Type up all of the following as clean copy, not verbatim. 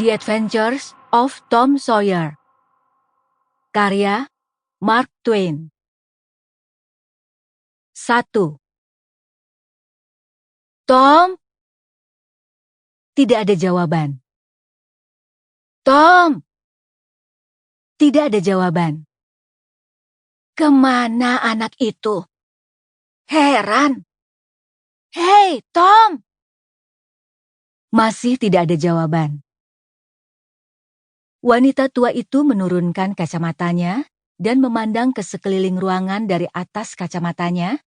The Adventures of Tom Sawyer. Karya Mark Twain. 1. Tom? Tidak ada jawaban. Tom? Tidak ada jawaban. Kemana anak itu? Heran. Hei, Tom! Masih tidak ada jawaban. Wanita tua itu menurunkan kacamatanya dan memandang ke sekeliling ruangan dari atas kacamatanya,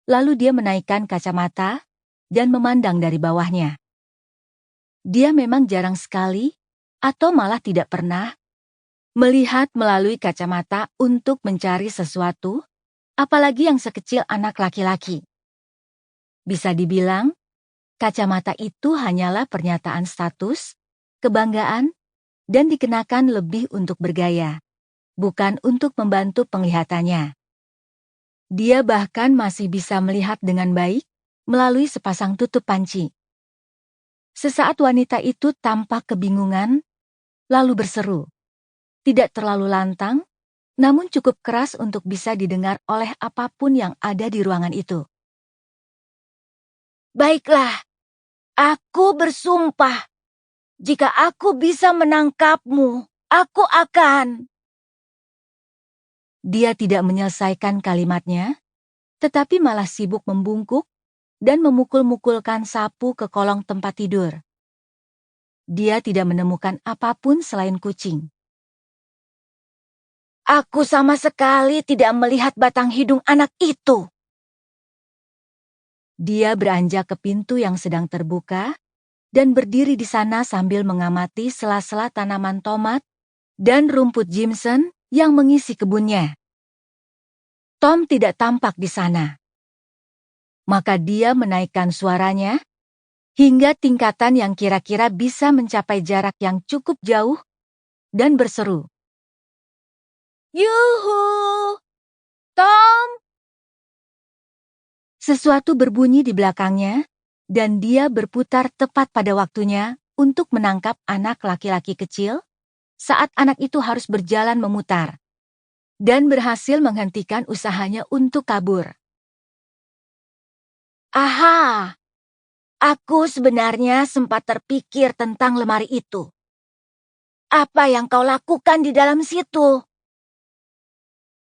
lalu dia menaikkan kacamata dan memandang dari bawahnya. Dia memang jarang sekali, atau malah tidak pernah, melihat melalui kacamata untuk mencari sesuatu, apalagi yang sekecil anak laki-laki. Bisa dibilang, kacamata itu hanyalah pernyataan status, kebanggaan, dan dikenakan lebih untuk bergaya, bukan untuk membantu penglihatannya. Dia bahkan masih bisa melihat dengan baik melalui sepasang tutup panci. Sesaat wanita itu tampak kebingungan, lalu berseru. Tidak terlalu lantang, namun cukup keras untuk bisa didengar oleh apapun yang ada di ruangan itu. Baiklah, aku bersumpah. Jika aku bisa menangkapmu, aku akan... Dia tidak menyelesaikan kalimatnya, tetapi malah sibuk membungkuk dan memukul-mukulkan sapu ke kolong tempat tidur. Dia tidak menemukan apapun selain kucing. Aku sama sekali tidak melihat batang hidung anak itu. Dia beranjak ke pintu yang sedang terbuka, dan berdiri di sana sambil mengamati sela-sela tanaman tomat dan rumput Jimson yang mengisi kebunnya. Tom tidak tampak di sana. Maka dia menaikkan suaranya hingga tingkatan yang kira-kira bisa mencapai jarak yang cukup jauh dan berseru. Yuhu! Tom! Sesuatu berbunyi di belakangnya, dan dia berputar tepat pada waktunya untuk menangkap anak laki-laki kecil saat anak itu harus berjalan memutar dan berhasil menghentikan usahanya untuk kabur. Aha! Aku sebenarnya sempat terpikir tentang lemari itu. Apa yang kau lakukan di dalam situ?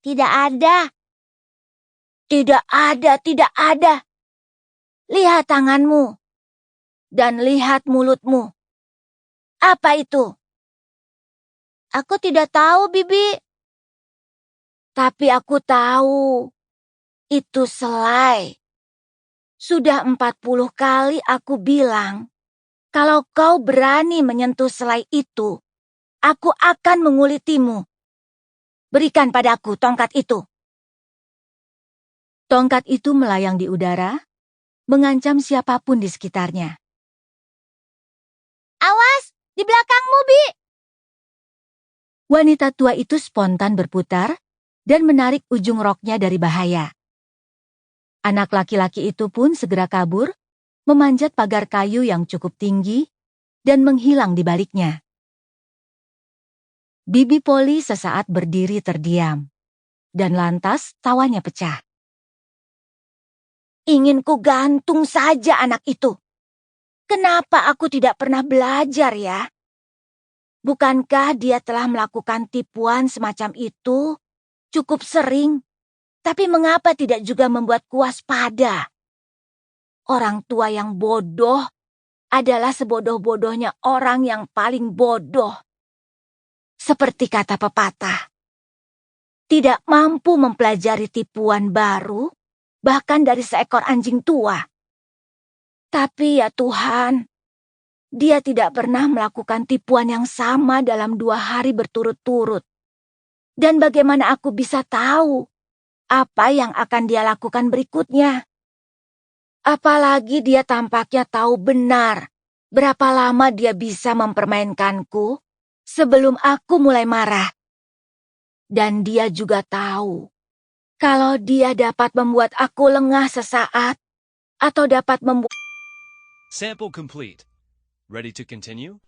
Tidak ada. Tidak ada, tidak ada. Lihat tanganmu. Dan lihat mulutmu. Apa itu? Aku tidak tahu, Bibi. Tapi aku tahu. Itu selai. Sudah 40 kali aku bilang, kalau kau berani menyentuh selai itu, aku akan mengulitimu. Berikan padaku tongkat itu. Tongkat itu melayang di udara, mengancam siapapun di sekitarnya. Awas, di belakangmu, Bi! Wanita tua itu spontan berputar dan menarik ujung roknya dari bahaya. Anak laki-laki itu pun segera kabur, memanjat pagar kayu yang cukup tinggi, dan menghilang di baliknya. Bibi Polly sesaat berdiri terdiam, dan lantas tawanya pecah. Ingin ku gantung saja anak itu. Kenapa aku tidak pernah belajar ya? Bukankah dia telah melakukan tipuan semacam itu cukup sering? Tapi mengapa tidak juga membuatku waspada? Orang tua yang bodoh adalah sebodoh-bodohnya orang yang paling bodoh. Seperti kata pepatah, tidak mampu mempelajari tipuan baru, bahkan dari seekor anjing tua. Tapi ya Tuhan, dia tidak pernah melakukan tipuan yang sama dalam 2 hari berturut-turut. Dan bagaimana aku bisa tahu apa yang akan dia lakukan berikutnya? Apalagi dia tampaknya tahu benar berapa lama dia bisa mempermainkanku sebelum aku mulai marah. Dan dia juga tahu kalau dia dapat membuat aku lengah sesaat atau dapat membuat... Sample complete. Ready to continue?